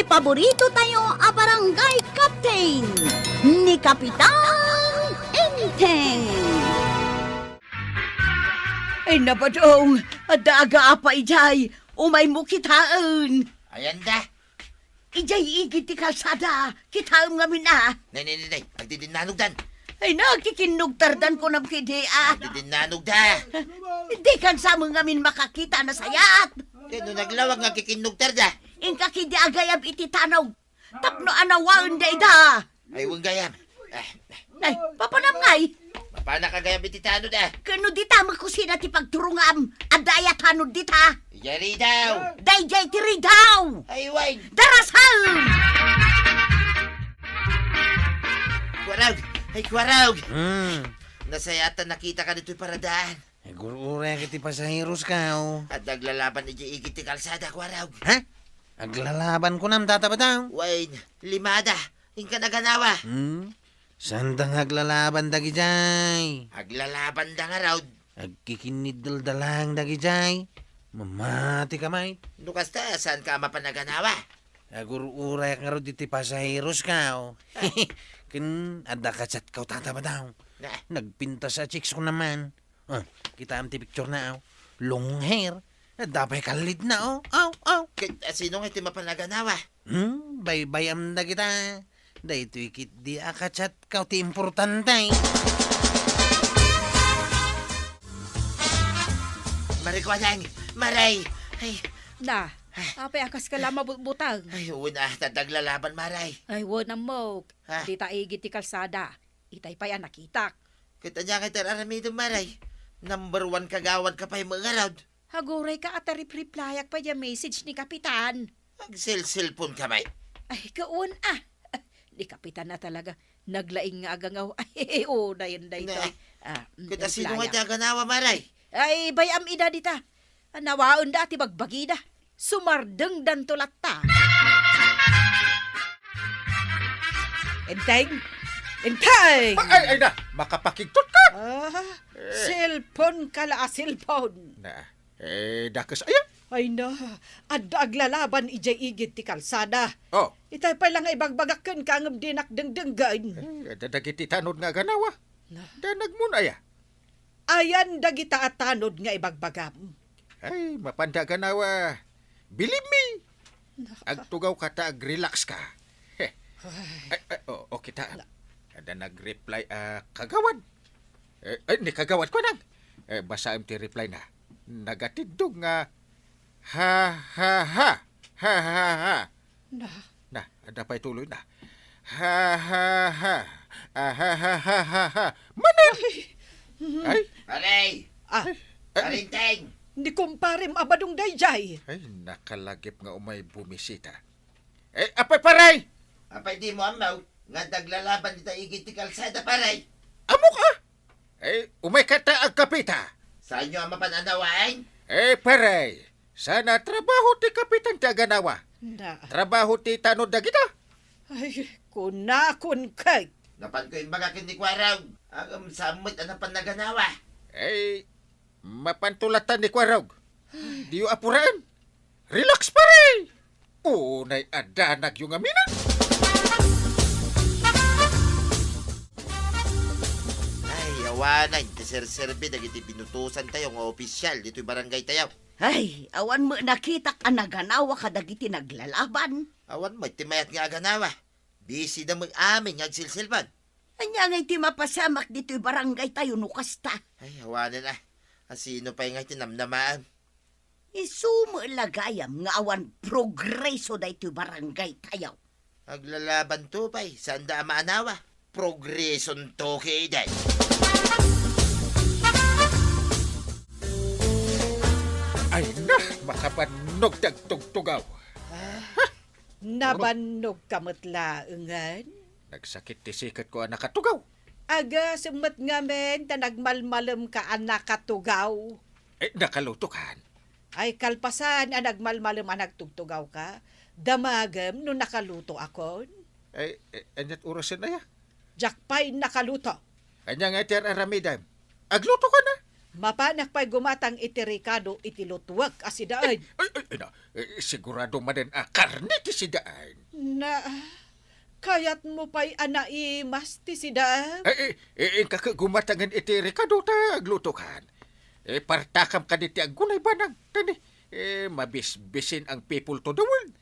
Ti paborito tayo a barangay captain ni Kapitan Enteng. Ay nabadong, adaga apa ijay, umay mo kitaan. Ayan da. Ijay igit ti kalsada, kitaan ngamin na. Nay. Agdidinanog dan. Ay nakikinugtardan ko ng kidea. Agdidinanog da. Di kan sa mga ngamin makakita na sayat. Kaya nung naglawag nga kikinugtar da. Inka kidi agayab iti tanaw. Tapno anawaan da ida. Ay, huwag gayam. Ay, papanam ngay. Mapana kagayam ititano da. Kano dita magkusina ti pagturungam. Adayat hanod dita. Yari daw. Dayjay tiri daw. Ay, wine. Darasal. Kwarag. Ay, kwarag. Nasayatan nakita ka dito'y paradaan. Ay, gurura kiti pasahiros ka, oh. At naglalaban ni igit ti kalsada, kwarag. Ha? Aglalaban ko nam tatabataw. Wine. Limada. Ingka naganawa. Sandang aglalaban dagi jay. Aglalaban da nga raw. Agkikinidal dalang dagi jay. Mamati kamay. Nukas ta, saan ka mapanaganawa? Agurura nga ro diti pasahiros ka, oh. Kin ada kacat kau tatabataw. Na. Nagpinta sa chicks ko naman. Kita am ti picture na, oh. Long hair. Dapay kalid na, oh. Aw. Sino nga iti mapanaganawa? Baybayam na kita. Dahito ikit di akachat kau ti importante. Marikwanang, maray. Ay, Na, apay akas ka lang mabutang. ay, una, tataglalaban, maray. Ay, wala mo. Ha? Di taigit ti kalsada. Itay pa yan nakitak. Kita niya kita aramidong, maray. Number 1 kagawad ka pa yung mga raw. Haguray ka at replayak pa yung message ni Kapitan. Mag-cellphone ka, may. Ay, kaun Ni Kapitan na talaga. Naglaing nga agangaw. Ay, na yun na ito. Kita sino nga itaganawa, maray. Ay, bayam ida dita. Nawaon da ti bagbagida. Sumardeng dan tulat ta. Enteng! Enteng! Ay na, makapakigtot ka. Cellphone kala cellphone. Na, dakas ayan. Ay na, adda aglalaban ijay igit ti kalsada. Oh, Itay pa lang ibagbagakan ka ngam dinak dengdenggan. dadagiti tanod nga ganawa. Danag mo na ya. Ayan dagita at tanod nga ibagbagam. Ay, mapanda ganawa. Believe me. Agtugaw ka ta, ag-relax ka. Heh. O kita. Ada nag-reply, kagawad. Ni kagawad ko nang. Basa ti reply na. Nagatidog nga, ha. Na, ada pa'y tuloy na. Ha. Manan! Ay, Maray! Ah, Marinteng! Hindi kumparim abadong dayjay. ay, nakalagip nga umay bumisita. Apay paray! Apay di mo amaw, nga naglalaban dito igit ti kalsada, paray. Amo ka! Umay kata ag kapita. Saan nyo ang mapananawain? Paray, sana trabaho ti kapitan ti aganawa. Na, Trabaho ti tanod na kita. ay, kunakon kay. Napan ko yung mga kinikwaraw. Ang samot ang napanaganawa. Mapantulatan ni Kwarog. Di yu apuraan. Relax paray! Unay adanag yung aminan. Ay, awanan. Serbi dagiti pinutusan tayo nga opisyal dito'y barangay tayo. Ay, awan mo nakitak anaganawa kadagiti naglalaban. Awan mo, timayat nga aganawa. Busy na mag-amin nga agsilsilban. Anya nga iti mapasamak dito'y barangay tayo nukasta. Ay, awanan na. Sino pa yung nga tinamnamaan? Isumo lagayam nga awan progreso dito'y barangay tayo. Aglalaban to pa'y. Saan da maanawa? Progreson to kay day. Ay na, makapanog dagtugtugaw. Nabanog kamatla engan. Nagsakit ti sikat ko ang nakatugaw. Aga sumat nga men ta nagmalmalem ka anak katugaw. Nakalutukan. Ay kalpasan ang nagmalmalem anak tugtugaw ka. Damagem no nakaluto akon. Anyat orasin na ya. Jakpay nakaluto. Anya nga iti aramidam. Agluto ka na. Mapanak pa'y gumatang iti Ricardo iti lutwag asidaan. Sigurado maden karne ti sidaan. Na, kayat mo pa'y anaimas ti sidaan. Kakagumatangan iti Ricardo ta aglutukan. Partakam ka diti agunay banag. Tani, mabisbisin ang people to the world.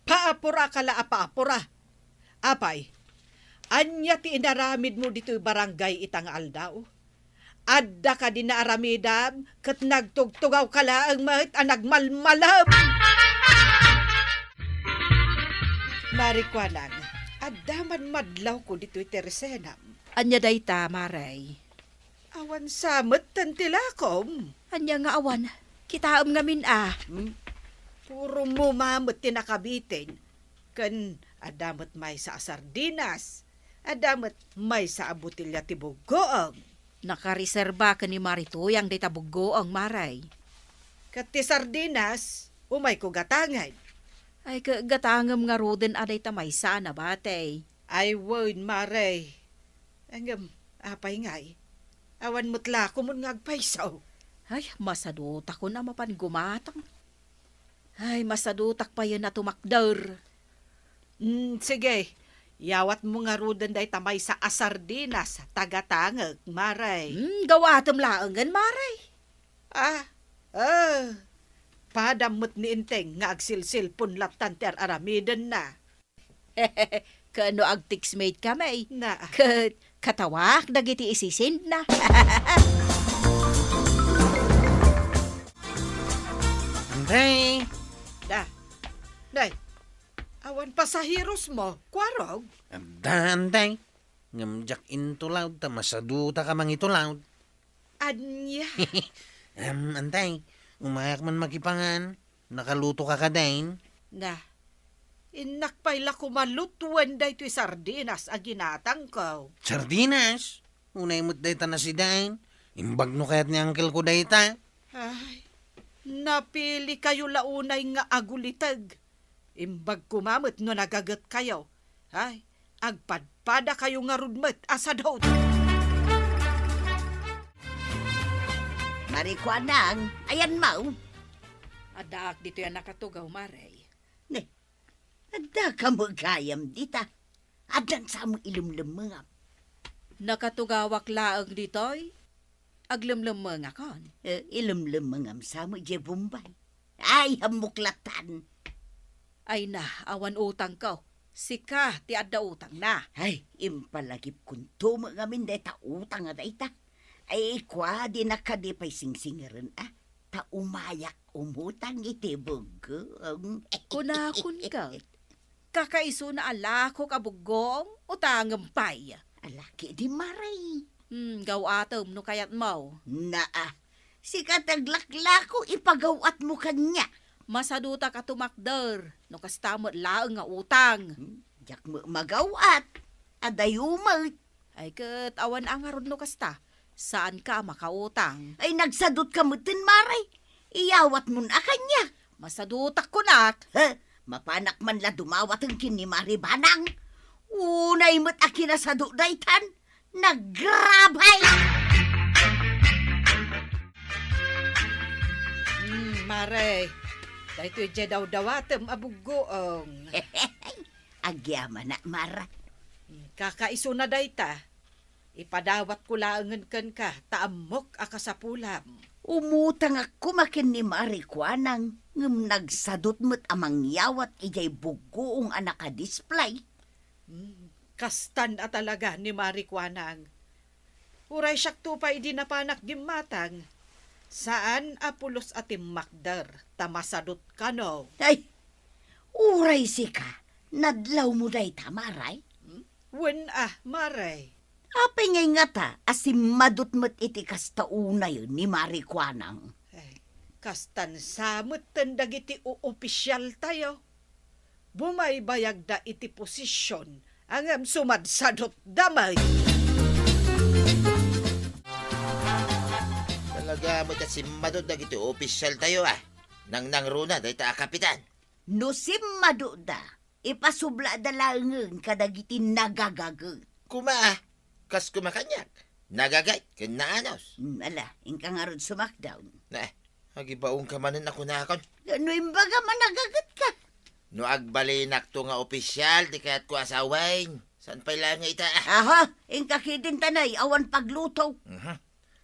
Paapura ka la paapura. Apay, anya ti inaramid mo dito'y barangay itang aldaw. Adda ka din na aramidam, kat nagtugtugaw ka laang mahit ang nagmalmalam. Marikwanang, adda man madlaw ko dito'y teresenam. Anya dayta, Maray. Awan samot tantilakom. Anya nga awan. Kitaam ngamin Puro mo mamot tinakabitin. Kan adamot may sa sardinas. Adamot may sa abutilya tibugoong. Nakareserba ka ni Marituyang dayta bugo ang Maray. Kat ti sardinas, umay ko gatangan. Ay gatangam nga roden aday tamay sana batay. Ay word maray. Angam, apay ngay. Awan mutla ko mun ngagpaysaw. Ay, masadutak ko na mapan gumatang. Ay, masadutak pa yun na tumakdar. Sige, yawat mo nga roden day tamay sa asardinas, tagatangag, maray. Gawatam laangan, Maray. Padamot ni Enteng nga agsilsil punlat tanter aramidan na. Kano ag mate kami. Na, Katawak, dagiti isisind na. Antay! day, awan pasahiros mo, kwarog. Antay! Ngamjak into loud, tamasaduta ka mang ito loud. Anya, Antay, umayak man makipangan, nakaluto ka kadain. na, inakpay la kumalutuan day to'y sardinas a ginatang ko. Sardinas! Unay mo't dayta na si Dain. Imbag no kayat ni uncle ko dayta. Ay, napili kayo launay nga agulitag. Imbag kumamot no nagagat kayo. Ay, agpadpada kayo nga rudmet asadot. Marikwanang, ayan mau. Adaak dito yan nakatugaw, Maray. Ne, adda ka mo gayam dita. Adan sa mo ilumlumangam. Nakatugawak laang ditoy. Aglimlim nga kon. Ilumlumangam sa mo je Bombay. Ay, hamuklatan. Ay na, awan utang ko. Sika, ti adda utang na. Ay, impalagip kunto mo ngamin deta utang nga dayta. Ay, kwa di nakadipay singsingaran ta umayak umutang iti bugong. Kunakun ka. Kakaiso na alako kabugong utangam pay. Alaki di maray. Gawatom no kayat mo. Naa, si kataglaklako ipagawat mo kanya. Masaduta ka tumakder. No kastamot laang nga utang. Jak mo magawat. Adayumag. Ay kat awan ang harod no kasta. Saan ka makautang? Ay nagsadot ka mo tin maray. Iyawat mo na kanya. Masadutak ko nak. Mapanak man la dumawat ang kinimari banang. Unay mo't akinasado daytan. Nagrabay! Maray, dahito yung daw-dawatem abugoong. Agyaman na, Mara. Kakaiso na dayta. Ipadawat ko laangan kan ka, taamok akasapulam. Umutang ako makin ni Marikwanang ngam nagsadot mo't amang yawat ijay bugoong anak ka-display. Kastan at talaga ni Marikwanang. Uray siyak tupay di napanak gimatang. Saan apulos atim makdar, tamasadot ka no? Ay, uray si ka. Nadlaw mo day tamaray. Wen maray. Apay ngay nga ta, asim madut mo't iti kastaunay ni Marikwanang. Kastan samot tendag iti opisyal tayo. Bumaybayag da iti posisyon ang sumadsadot damay. Talaga mo si Madod na gito, opisyal tayo Nang runa, dahita kapitan. No simmado da, ipasubla da langan kadagiti nagagagot. Kuma, kas kumakanyak. Nagagay, kanaanos. Ala, ingka nga ron sumakdown. Na, agibaong ka manin ako na akon. Ano imbaga managagat ka? No agbalinak to nga opisyal, di kaya't ko asawain. Saan pa ilang nga ita? Aha, ingka kidin tanay, awan pagluto.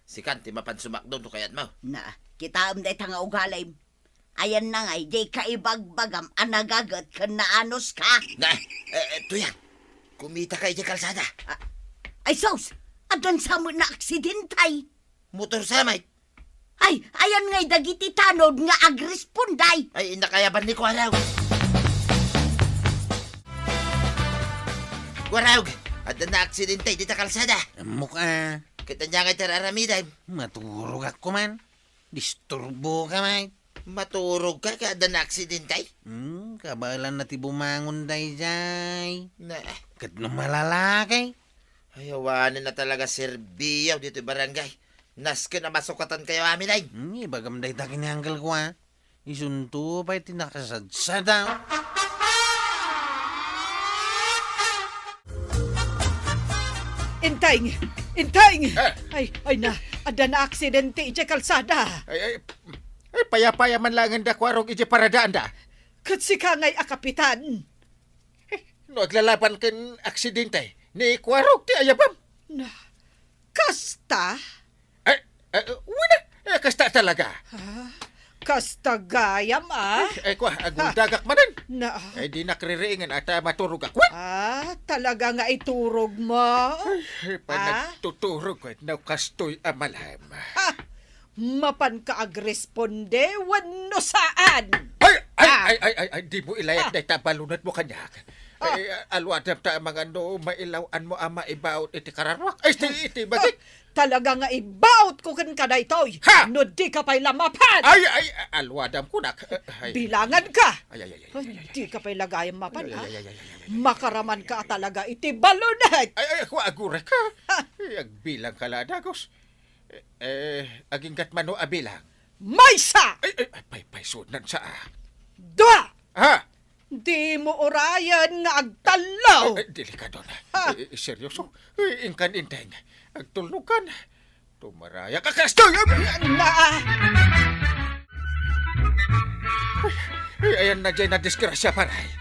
Sikan, ti mapan sumakdown to kayat mo. Na, kita am day nga ugalay. Ayan na nga, di ka ibagbagam, anagagat ka naanos ka. Na, tuyang, kumita kay di kalsada. Ay, sos, adan sa mo na aksidentay. Motor samay. Ay, ayan nga'y dagiti tanod nga agresponday. Ay, nakayaban ni Kwaraw. Kwaraw, adan na aksidente di ta kalsada. Mukha, Kita niya nga tararamiday. maturog ako man. Disturbo ka, mate. Maturog ka kada na aksidente. Kabalan na ti bumangon day jay. Na, Kat no malalaki. ayawanin na talaga serbiyaw dito barangay. Naske na masukatan kayo amin ay. Ibagam day takin ni uncle ko ha. Isunto pa iti nakasadsada. Enteng! Enteng! Ah. Ay na, ada na aksidente iti kalsada. Ay, paya-paya man lang ang dakwarog iti paradaan da. Kat si kangay kapitan. No, aglalaban ken aksidente. Ni kwarog ti ayabam. Na, kasta? Wala. Kasta talaga. Kasta gayam Ay, kwa, agul dagak manan. Na, Ay, di nakririingan at maturog ako. talaga nga iturog mo. Ay, pa nagtuturog ko at nakastoy amalham. Mapan ka agresponde, wano saan? Ay, di mo ilayat na itabalunat mo kanyak. Ay, alwadam ta mga mailawan mo ama ibaot iti kararwak. Ay, iti batik. Talaga nga ibaut ko kan ka na itoy. Ha! No di ka pa'y lamapan. Ay, alwadam ko nak. Bilangan ka. Ay. Di ka pa'y lagayang mapan. Ay. Makaraman ka talaga iti balunat. Ay, ako agure ka. Ay, agbilang ka ladagos. Aging katmano abilang. Maysa! Ay, paysunan sa Dua! Ha? Di mo orayan nga agtalaw. Delikado na. Ha? Seryoso. Ingkan inteng. Agtulukan. Tumaraya ka kastoy. Na, Ayan na dyan na disgrasya paray.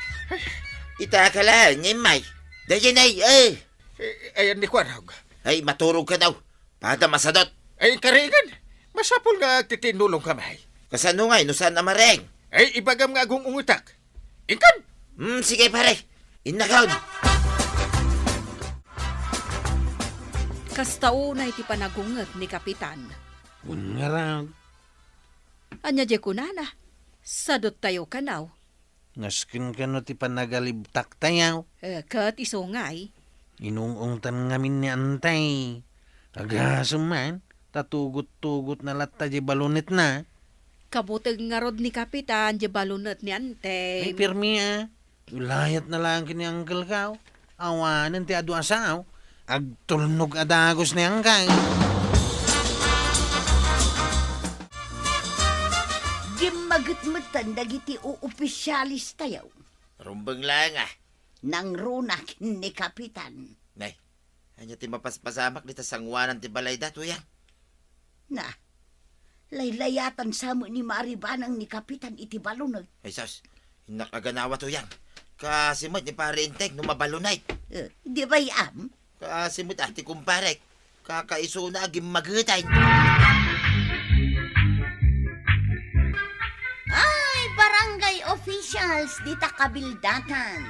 Ita ka lang, imay. Dayan ay, Ayan ni Kwarog. Ay, maturog ka daw. Pada masadot. Ay, karingan. Masapol nga titinulong kamay. Kasano nga, inusan na mareng. Ay, ibagam nga agong ungutak. Ingkan. Sige pare. Innakaw. Kastauna iti panagunget ni Kapitan. Ungarang. Anya di kunana. Sadot tayo kanaw. Ngaskin ka no ti panagalibtak tayaw. Kat isungay. Inungungtan ngamin ni Antay. Agasum man. Tatugot-tugot na latta di balunit na. Kabutag nga rod ni Kapitan di balunot ni Enteng. Ay, pirmi Ulayat na lang kini uncle ka. Awanan ti adu asaw. Agtulnog adagos ni angkay. Gimagat-matan dagiti opisyalis tayaw. Rumbang lang Nang runak ni Kapitan. Nay, hanya ti mapaspasamak dita sangwanan ti balay dato yan. Na, laylayatan sa mo ni Maribanang ni Kapitan iti balunag. Ay sos, nakaganawa to yan. Kasimot ni pare Enteng no mabalunay. Di ba yam? Kasimot ati kumparek. Kakaiso na aging magutay. Ay, barangay officials, dita kabildatan.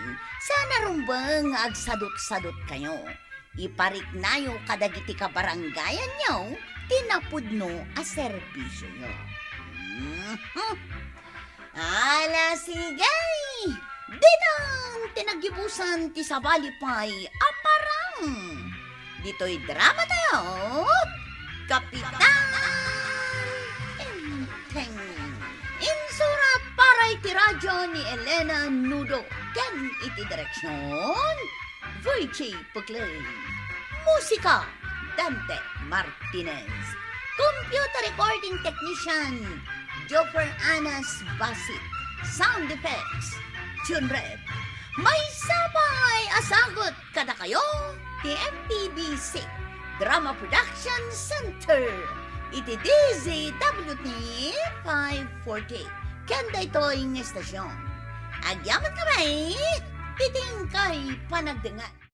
Sana rumbang agsadot-sadot kayo. Iparik nayo kadagiti ka barangayan nyo, tinapudno a serbisyo nyo. Ala, sigay! Dinang tinagibusan ti sabalipay aparang. Dito'y drama tayo. Kapitan Enteng. Insurat para iti radyo ni Elena Nudo. Ken iti direksyon Virgie Puglay. Musika Dante Martinez. Computer recording technician Joper Anas Basit. Sound effects Tune Red. May sabay asagot kada kayo ti MPBC Drama Production Center. Iti DZWT 540. Kanda ito'y ng estasyon. Agyaman kamay, iting kay panagdengan.